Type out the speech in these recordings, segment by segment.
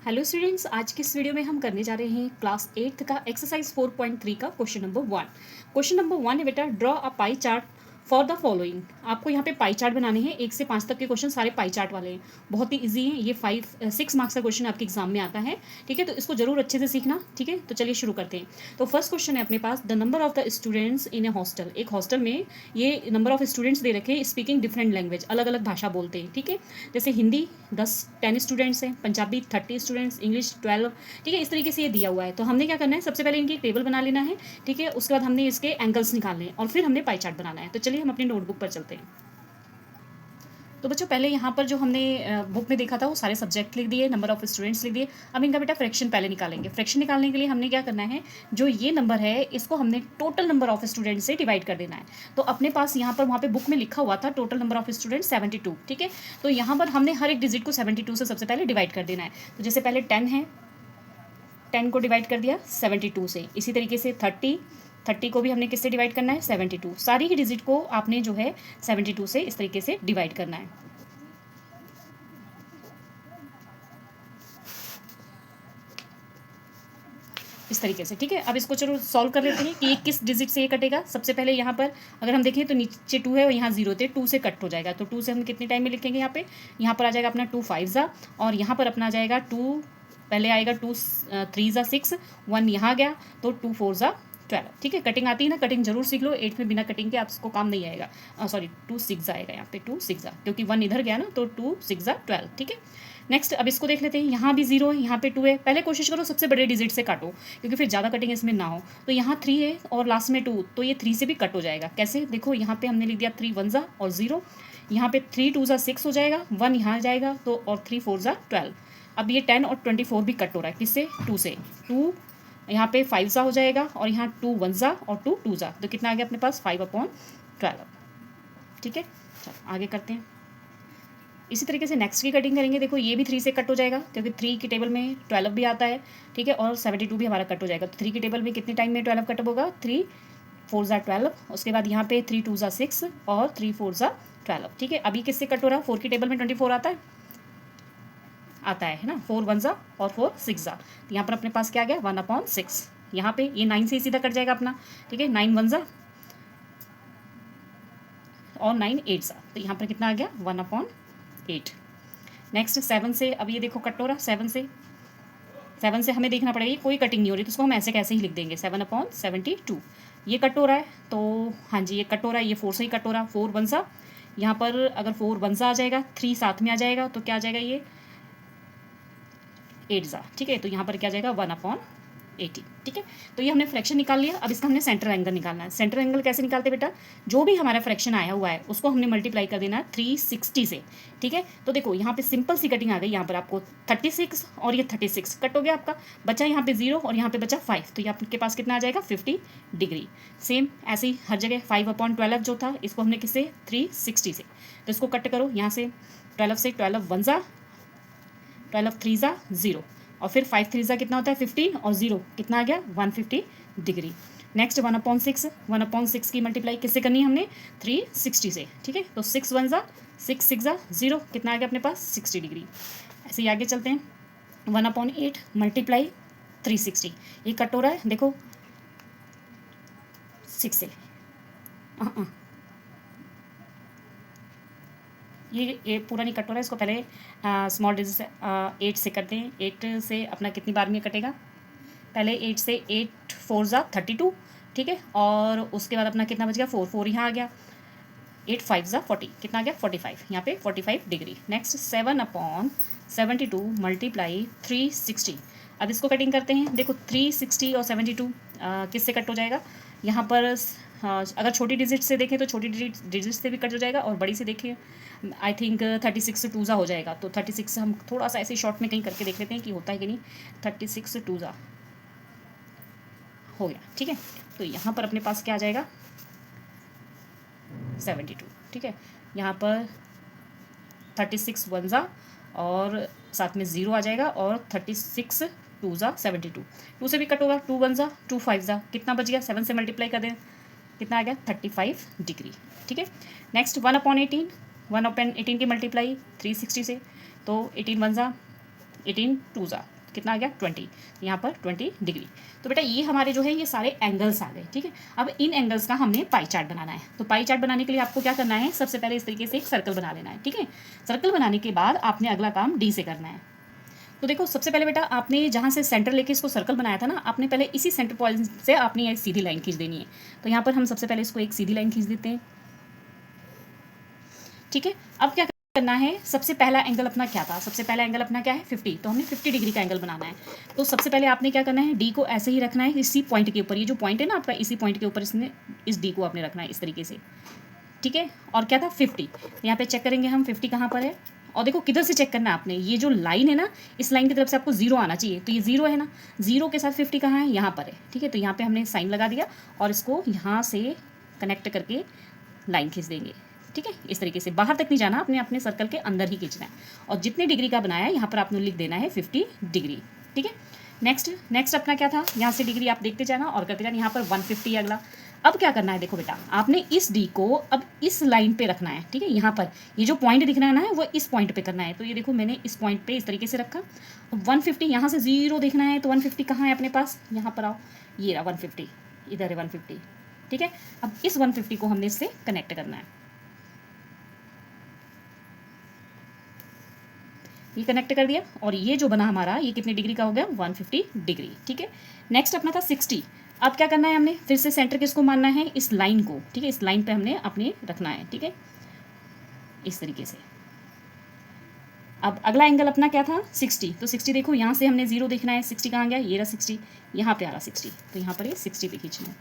Hello students, आज की इस वीडियो में हम करने जा रहे हैं क्लास 8th का एक्सरसाइज 4.3 का क्वेश्चन नंबर 1। क्वेश्चन नंबर 1 है बेटा, draw a pie chart for the following. आपको यहाँ पे पाई चार्ट बनाने हैं। 1 से 5 तक के क्वेश्चन सारे पाई चार्ट वाले हैं, बहुत ही इजी है। ये 6 मार्क्स का क्वेश्चन आपके एग्जाम में आता है, ठीक है। तो इसको जरूर अच्छे से सीखना, ठीक है। तो चलिए शुरू करते हैं। तो फर्स्ट क्वेश्चन है अपने पास, the number of the students in a hostel. एक हॉस्टल में ये नंबर ऑफ स्टूडेंट्स दे रखे हैं स्पीकिंग डिफरेंट लैंग्वेज, अलग अलग भाषा बोलते हैं, ठीक है। जैसे हिंदी 10 स्टूडेंट्स हैं, पंजाबी 30 स्टूडेंट्स, इंग्लिश 12, ठीक है। इस तरीके से ये दिया हुआ है। तो हमने क्या करना है, सबसे पहले इनकी टेबल बना लेना है, ठीक है। उसके बाद हमने इसके एंगल्स निकालने हैं और फिर हमने पाई चार्ट बनाना है। तो चलिए हम अपनी नोटबुक पर चलते हैं। तो बच्चों, पहले यहाँ पर जो हमने बुक में देखा था वो सारे सब्जेक्ट लिख दिए, नंबर ऑफ स्टूडेंट्स लिख दिए। अब इनका बेटा फ्रैक्शन पहले निकालेंगे। फ्रैक्शन निकालने के लिए हमने क्या करना है, जो ये नंबर है इसको हमने टोटल नंबर ऑफ स्टूडेंट्स से डिवाइड कर देना है। तो अपने पास यहाँ पर, वहाँ पे बुक में लिखा हुआ था टोटल नंबर ऑफ स्टूडेंट 72, ठीक है। तो यहाँ पर हमने हर एक डिजिट को 72 से सबसे पहले डिवाइड कर देना है। तो जैसे पहले 10 है, 10 को डिवाइड कर दिया 72 से। इसी तरीके से 30 को भी हमने किससे डिवाइड करना है, 72। सारी ही डिजिट को आपने जो है 72 से इस तरीके से डिवाइड करना है, इस तरीके से, ठीक है। अब इसको चलो सॉल्व कर लेते हैं कि ये किस डिजिट से ये कटेगा। सबसे पहले यहाँ पर अगर हम देखें तो नीचे 2 है और यहाँ 0 थे, 2 से कट हो जाएगा। तो 2 से हम कितने टाइम में लिखेंगे, यहाँ पर आ जाएगा अपना 2 5 ज़ा, और यहाँ पर अपना आ जाएगा 2, पहले आएगा 2 3 ज़ा 6, 1 यहाँ गया, तो 2 4 ज़ा 12, ठीक है। कटिंग आती है ना, कटिंग जरूर सीख लो। 8 में बिना कटिंग के आपको काम नहीं आएगा। सॉरी 2 6 आएगा यहाँ पे, 2 6 क्योंकि 1 इधर गया ना, तो 2 6 12, ठीक है। नेक्स्ट अब इसको देख लेते हैं। यहाँ भी 0 है, यहाँ पे 2 है। पहले कोशिश करो सबसे बड़े डिजिट से काटो, क्योंकि फिर ज़्यादा कटिंग इसमें ना हो। तो यहाँ 3 है और लास्ट में 2, तो ये 3 से भी कट हो जाएगा। कैसे, देखो यहाँ पे हमने लिख दिया 3 1 ज़ा और 0, यहाँ पे 3 2 ज़ा 6 हो जाएगा, 1 यहाँ जाएगा, तो और 3 4 ज़ा 12। अब ये 10 और 24 भी कट हो रहा है, किससे, 2 से। 2 यहाँ पे 5 ज़ा हो जाएगा, और यहाँ 2 1 ज़ा और 2 2 ज़ा, तो कितना आ गया अपने पास 5/12, ठीक है। चलो आगे करते हैं। इसी तरीके से नेक्स्ट की कटिंग करेंगे। देखो ये भी 3 से कट हो जाएगा, क्योंकि 3 की टेबल में 12 भी आता है, ठीक है, और 72 भी हमारा कट हो जाएगा। तो 3 की टेबल में कितने टाइम में 12 कट होगा, 3 4 ज़ा 12। उसके बाद यहाँ पे 3 2 ज़ा 6 और 3 4 ज़ा 12, ठीक है। अभी किससे कट हो रहा है, 4 की टेबल में 24 आता है ना, 4 1 ज़ा और 4 6 ज़ा। तो यहाँ पर अपने पास क्या आ गया, 1/6। यहाँ पे ये 9 से सीधा कट जाएगा अपना, ठीक है। 9 1 ज़ा और 9 8 ज़ा, तो यहाँ पर कितना आ गया, 1/8। नेक्स्ट 7 से, अब ये देखो कट हो रहा, 7 से हमें देखना पड़ेगा, ये कोई कटिंग नहीं हो रही, तो उसको हम ऐसे कैसे ही लिख देंगे, 7/72। ये कट हो रहा है, तो हाँ जी ये कट हो रहा है, ये 4 से ही कट हो रहा, 4 1 सा। यहाँ पर अगर 4 1 सा आ जाएगा, 3 साथ में आ जाएगा, तो क्या आ जाएगा, ये 8 ज़ा, ठीक है। तो यहाँ पर क्या आ जाएगा, 1/80, ठीक है। तो ये हमने फ्रैक्शन निकाल लिया। अब इसका हमने सेंटर एंगल निकालना है। सेंटर एंगल कैसे निकालते बेटा, जो भी हमारा फ्रैक्शन आया हुआ है उसको हमने मल्टीप्लाई कर देना है 360 से, ठीक है। तो देखो यहाँ पे सिंपल सी कटिंग आ गई। यहाँ पर आपको 36 और ये 36 कट हो गया आपका, बचा यहाँ पे 0 और यहाँ पे बचा 5, तो ये आपके पास कितना आ जाएगा, 50 डिग्री। सेम ऐसे ही हर जगह 5/12 जो था, इसको हमने किससे, 360 से। तो इसको कट करो यहाँ से, 12 से, 12 1 ज़ा, 12 3 ज़ा 0, और फिर 5 3 ज़ा कितना होता है, 15, और 0 कितना आ गया, 150 डिग्री। नेक्स्ट 1/6, 1/6 की मल्टीप्लाई किससे करनी है हमने, 360 से, ठीक है। तो 6 1 ज़ा 6 6 ज़ा 0, कितना आ गया अपने पास, 60 डिग्री। ऐसे ही आगे चलते हैं। 1/8 मल्टीप्लाई 360, ये कट हो रहा है, देखो 6 से, ये पूरा नहीं कट हो रहा है, इसको पहले स्मॉल डिजिट से 8 से करते हैं। 8 से अपना कितनी बार में कटेगा, पहले 8 से, 8 4 ज़ा 32, ठीक है। और उसके बाद अपना कितना बच गया, 4 4 यहाँ आ गया, 8 5 ज़ा 40, कितना आ गया 45, यहाँ पे 45 डिग्री। Next 7/72 multiply 360। अब इसको कटिंग करते हैं। देखो 360 और 72 किससे कट हो जाएगा, यहाँ पर अगर छोटी डिजिट से देखें तो छोटी डिजिट से भी कट हो जाएगा, और बड़ी से देखें आई थिंक 36 2 ज़ा हो जाएगा। तो 36 हम थोड़ा सा ऐसे शॉर्ट में कहीं करके देख लेते हैं कि होता है कि नहीं। 36 2 ज़ा हो गया, ठीक है। तो यहाँ पर अपने पास क्या आ जाएगा, 72, ठीक है। यहाँ पर 36 1 ज़ा और साथ में 0 आ जाएगा, और 36 2 ज़ा 72, 2 से भी कट होगा, 2 1 ज़ा 2 5 ज़ा, कितना बच गया, 7 से मल्टीप्लाई कर दें, कितना आ गया, 35 डिग्री, ठीक है। नेक्स्ट 1/18 की मल्टीप्लाई 360 से, तो 18 1 ज़ा 18 टू ज़ा कितना आ गया 20, यहाँ पर 20 डिग्री। तो बेटा ये हमारे जो है ये सारे एंगल्स आ गए, ठीक है। अब इन एंगल्स का हमने पाई चार्ट बनाना है। तो पाई चार्ट बनाने के लिए आपको क्या करना है, सबसे पहले इस तरीके से एक सर्कल बना लेना है, ठीक है। सर्कल बनाने के बाद आपने अगला काम डी से करना है। तो देखो सबसे पहले बेटा आपने जहाँ से सेंटर लेके इसको सर्कल बनाया था ना, आपने पहले इसी सेंटर पॉइंट से आपने एक सीधी लाइन खींच देनी है। तो यहाँ पर हम सबसे पहले इसको एक सीधी लाइन खींच देते हैं, ठीक है। अब क्या करना है, सबसे पहला एंगल अपना क्या था, सबसे पहला एंगल अपना क्या है 50, तो हमने 50 डिग्री का एंगल बनाना है। तो सबसे पहले आपने क्या करना है, डी को ऐसे ही रखना है इसी पॉइंट के ऊपर, ये जो पॉइंट है ना आपका, इसी पॉइंट के ऊपर इसने इस डी को आपने रखना है इस तरीके से, ठीक है। और क्या था 50, यहाँ पे चेक करेंगे हम 50 कहाँ पर है। और देखो किधर से चेक करना है आपने, ये जो लाइन है ना, इस लाइन की तरफ से आपको जीरो आना चाहिए। तो ये जीरो है ना, जीरो के साथ 50 कहाँ है, यहाँ पर है, ठीक है। तो यहाँ पे हमने साइन लगा दिया और इसको यहाँ से कनेक्ट करके लाइन खींच देंगे, ठीक है। इस तरीके से बाहर तक नहीं जाना, आपने अपने सर्कल के अंदर ही खींचना है। और जितने डिग्री का बनाया है यहाँ पर आपने लिख देना है 50 डिग्री, ठीक है। नेक्स्ट अपना क्या था, यहाँ से डिग्री आप देखते जाना और करते जाना। यहाँ पर 150 अगला। अब क्या करना है, देखो बेटा आपने इस डी को अब इस लाइन पे रखना है, ठीक है। यहाँ पर ये जो पॉइंट दिख रहा है ना, वो इस पॉइंट पे करना है। तो ये देखो मैंने इस पॉइंट पे इस तरीके से रखा। 150 यहाँ से जीरो देखना है, तो 150 कहाँ है अपने पास, यहाँ पर आओ, ये रहा 150, इधर है 150, ठीक है। अब इस 150 को हमने इससे कनेक्ट करना है, ये कनेक्ट कर दिया। और ये जो बना हमारा, ये कितने डिग्री का हो गया 150 डिग्री, ठीक है। नेक्स्ट अपना था 60। अब क्या करना है, हमने फिर से सेंटर किसको मानना है, इस लाइन को, ठीक है। इस लाइन पे हमने अपने रखना है, ठीक है, इस तरीके से। अब अगला एंगल अपना क्या था 60। तो 60 देखो यहाँ से हमने जीरो देखना है, 60 कहाँ गया, ये रहा 60, यहाँ पे आ रहा 60, तो यहाँ पर ये 60 पे खींचना है।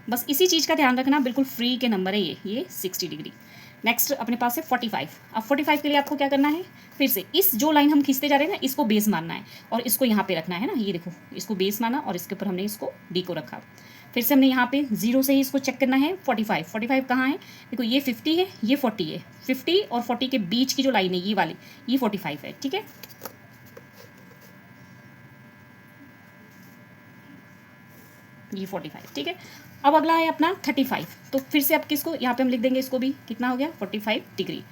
बस इसी चीज़ का ध्यान रखना, बिल्कुल फ्री के नंबर है ये 60 डिग्री। नेक्स्ट अपने पास है 45। अब 45 के लिए आपको क्या करना है, फिर से इस जो लाइन हम खींचते जा रहे हैं ना, इसको बेस मानना है और इसको यहाँ पे रखना है ना, ये देखो इसको बेस माना और इसके ऊपर हमने इसको डी को रखा। फिर से हमने यहाँ पे जीरो से ही इसको चेक करना है 45 कहाँ है, देखो ये 50 है, ये 40 है, 50 और 40 के बीच की जो लाइन है ये वाली, ये 45 है, ठीक है। ये 45, ठीक है। अब अगला है अपना 35। तो फिर से अब किसको यहाँ पे हम लिख देंगे, इसको भी कितना हो गया 45 डिग्री।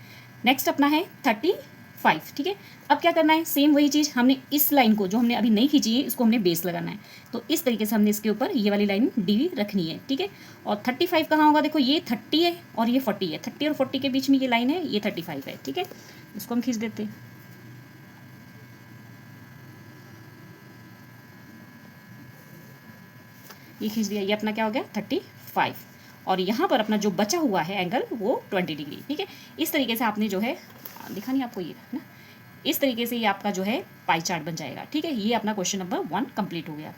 नेक्स्ट अपना है 35, ठीक है। अब क्या करना है, सेम वही चीज़, हमने इस लाइन को जो हमने अभी नहीं खींची है, इसको हमने बेस लगाना है। तो इस तरीके से हमने इसके ऊपर ये वाली लाइन डी रखनी है, ठीक है। और 35 कहाँ होगा, देखो ये 30 है और ये 40 है, 30 और 40 के बीच में ये लाइन है, ये 35 है, ठीक है। इसको हम खींच देते हैं, ये खींच दिया, ये अपना क्या हो गया 35। और यहाँ पर अपना जो बचा हुआ है एंगल वो 20 डिग्री, ठीक है। इस तरीके से आपने जो है दिखा नहीं आपको, ये ना इस तरीके से ये आपका जो है पाई चार्ट बन जाएगा, ठीक है। ये अपना क्वेश्चन नंबर 1 कंप्लीट हो गया।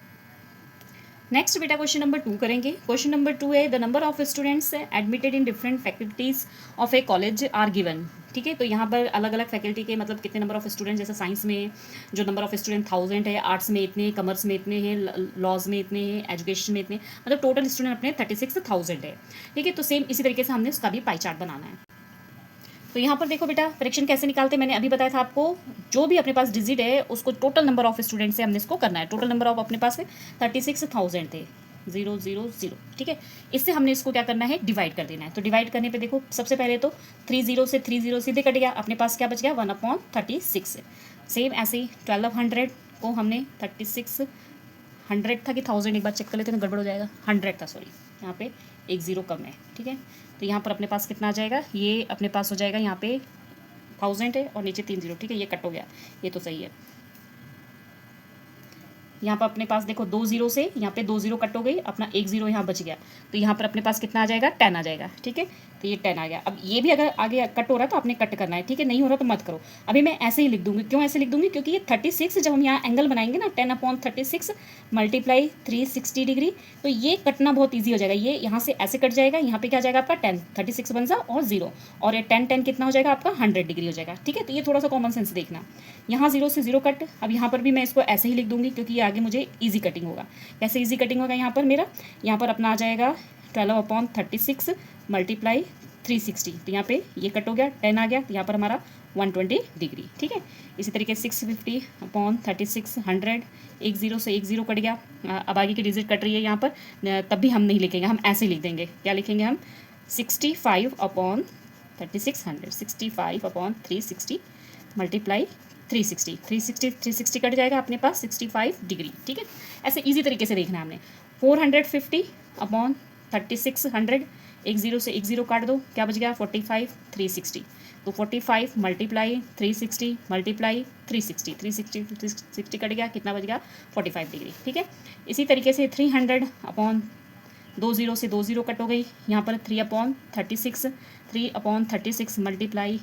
नेक्स्ट बेटा क्वेश्चन नंबर 2 करेंगे। क्वेश्चन नंबर 2 है, the number of students admitted in different faculties of a college are given, ठीक है। तो यहाँ पर अलग अलग फैकल्टी के मतलब कितने नंबर ऑफ स्टूडेंट, जैसे साइंस में जो नंबर ऑफ स्टूडेंट 1000 है, आर्ट्स में इतने, कॉमर्स में इतने हैं, लॉज में इतने हैं, एजुकेशन में इतने, मतलब टोटल स्टूडेंट अपने 36,000 है, ठीक है। तो सेम इसी तरीके से हमने उसका भी पाई चार्ट बनाना है। तो यहाँ पर देखो बेटा फ्रैक्शन कैसे निकालते हैं, मैंने अभी बताया था आपको, जो भी अपने पास डिजिट है उसको टोटल नंबर ऑफ स्टूडेंट से हमने इसको करना है। टोटल नंबर ऑफ अपने पास है 36,000 थे, 000, ठीक है। इससे हमने इसको क्या करना है, डिवाइड कर देना है। तो डिवाइड करने पे देखो सबसे पहले तो 30 से 30 सीधे कट गया, अपने पास क्या बच गया 1/36। सेम ऐसे ही 1200 को हमने 3600 था कि 1000, एक बार चेक कर लेते हैं, गड़बड़ हो जाएगा, 100 था, सॉरी यहाँ पे एक जीरो कम है, ठीक है। तो यहाँ पर अपने पास कितना आ जाएगा, ये अपने पास हो जाएगा यहाँ पे 1000 है और नीचे 3 जीरो, ठीक है। ये कट हो गया, ये तो सही है। यहाँ पर अपने पास देखो 2 जीरो से यहाँ पे 2 जीरो कट हो गई, अपना 1 जीरो यहाँ बच गया। तो यहाँ पर अपने पास कितना आ जाएगा 10 आ जाएगा, ठीक है। तो ये 10 आ गया। अब ये भी अगर आगे कट हो रहा है तो आपने कट करना है, ठीक है। नहीं हो रहा तो मत करो। अभी मैं ऐसे ही लिख दूंगी, क्यों ऐसे लिख दूंगी, क्योंकि ये 36 जब हम यहाँ एंगल बनाएंगे ना 10/36 मल्टीप्लाई 360 डिग्री, तो ये कटना बहुत ईजी हो जाएगा। ये यहाँ से ऐसे कट जाएगा, यहाँ पे क्या जाएगा आपका 10, 36 बन जाए और 0, और ये 10 कितना हो जाएगा आपका 100 डिग्री हो जाएगा, ठीक है। तो ये थोड़ा सा कॉमन सेंस देखना, यहाँ 0 से 0 कट। अब यहाँ पर भी मैं इसको ऐसे ही लिख दूंगी, क्योंकि ये आगे मुझे ईजी कटिंग होगा। कैसे ईजी कटिंग होगा, यहाँ पर मेरा यहाँ पर अपना आ जाएगा 12/36 मल्टीप्लाई 360, तो यहाँ पे ये कट हो गया, 10 आ गया, तो यहाँ पर हमारा 120 डिग्री, ठीक है। इसी तरीके 650/36 100, 1 जीरो से 1 जीरो कट गया। अब आगे की डिजिट कट रही है यहाँ पर, तब भी हम नहीं लिखेंगे, हम ऐसे लिख देंगे। क्या लिखेंगे हम 65/36 3600 65 अपॉन 360 मल्टीप्लाई 360 कट जाएगा अपने पास 65 डिग्री। ठीक है, ऐसे इजी तरीके से देखना है हमने। 450 अपॉन 3600, एक जीरो से एक जीरो काट दो, क्या बच गया 45 360। तो 45 मल्टीप्लाई 360 मल्टीप्लाई 360 कट गया, कितना बच गया 45 डिग्री। ठीक है, इसी तरीके से 300 अपॉन 2 जीरो से 2 जीरो कट हो गई, यहाँ पर 3/36 मल्टीप्लाई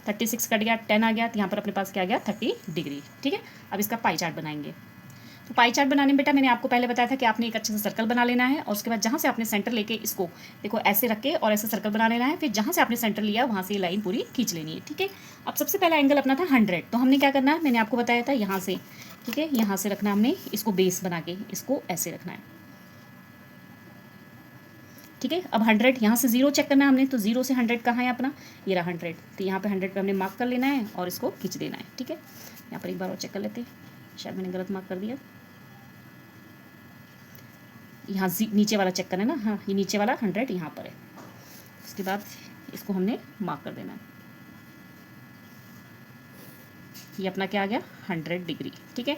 36 कट गया, 10 आ गया, तो यहाँ पर अपने पास क्या आ गया 30 डिग्री। ठीक है, अब इसका पाई चार्ट बनाएंगे। तो पाई चार्ट बनाने में बेटा मैंने आपको पहले बताया था कि आपने एक अच्छे से सर्कल बना लेना है, और उसके बाद जहाँ से आपने सेंटर लेके इसको देखो ऐसे रख के और ऐसे सर्कल बना लेना है, फिर जहाँ से आपने सेंटर लिया वहाँ से ये लाइन पूरी खींच लेनी है। ठीक है, अब सबसे पहला एंगल अपना था 100, तो हमने क्या करना है, मैंने आपको बताया था यहाँ से, ठीक है, यहाँ से रखना हमने इसको बेस बना के, इसको ऐसे रखना है। ठीक है, अब 100 यहाँ से 0 चेक करना है हमने, तो 0 से 100 कहाँ है अपना, ये रहा 100, तो यहाँ पे 100 पे हमने मार्क कर लेना है और इसको खींच देना है। ठीक है, यहाँ पर एक बार और चेक कर लेते हैं, शायद मैंने गलत मार्क कर दिया, यहाँ नीचे वाला चेक करना है ना, हाँ ये नीचे वाला 100 यहाँ पर है, उसके बाद इसको हमने मार्क कर देना है, ये अपना क्या आ गया 100 डिग्री। ठीक है,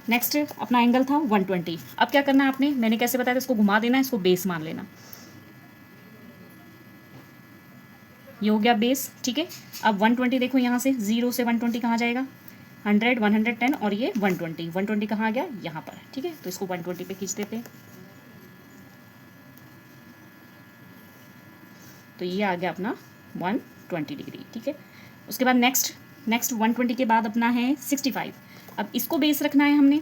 नेक्स्ट अपना एंगल था 120। अब क्या करना है आपने, मैंने कैसे बताया था, इसको घुमा देना है, इसको बेस मान लेना, ये हो गया बेस। ठीक है, अब 120 देखो, यहाँ से 0 से 120 कहाँ जाएगा 100 110, और ये 120 कहाँ आ गया यहाँ पर। ठीक है, तो इसको 120 पे खींच देते हैं, तो ये आ गया अपना 120 डिग्री। ठीक है, उसके बाद नेक्स्ट 120 के बाद अपना है 65। अब इसको बेस रखना है हमने,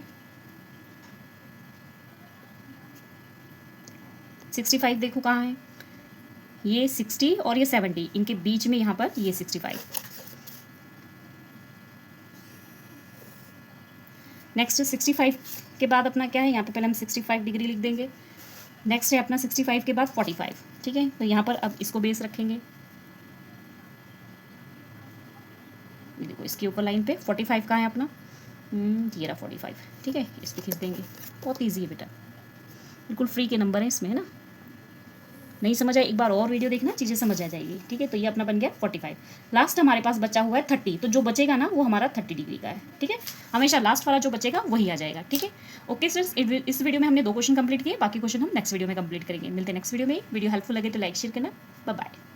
65 देखो कहाँ है, ये 60 और ये 70, इनके बीच में यहाँ पर ये 65। नेक्स्ट 65 के बाद अपना क्या है, यहाँ पे पहले हम 65 डिग्री लिख देंगे। नेक्स्ट है अपना 65 के बाद 45। ठीक है, तो यहाँ पर अब इसको बेस रखेंगे, देखो इसके ऊपर लाइन पे 45 कहाँ है अपना, ये रहा 45। ठीक है, इस पर खींच देंगे, बहुत ईजी है बेटा, बिल्कुल फ्री के नंबर है इसमें, है ना। नहीं समझ आए एक बार और वीडियो देखना, चीज़ें समझ आ जाएगी। ठीक है, तो ये अपना बन गया 45। लास्ट हमारे पास बचा हुआ है 30, तो जो बचेगा ना वो हमारा 30 डिग्री का है। ठीक है, हमेशा लास्ट वाला जो बचेगा वही आ जाएगा। ठीक है, ओके सर, इस वीडियो में हमने 2 क्वेश्चन कंप्लीट किए, बाकी क्वेश्चन हम नेक्स्ट वीडियो में कंप्लीट करेंगे। मिलते हैं नेक्स्ट वीडियो में। वीडियो हेल्पफुल लगे तो लाइक शेयर करना। Bye bye.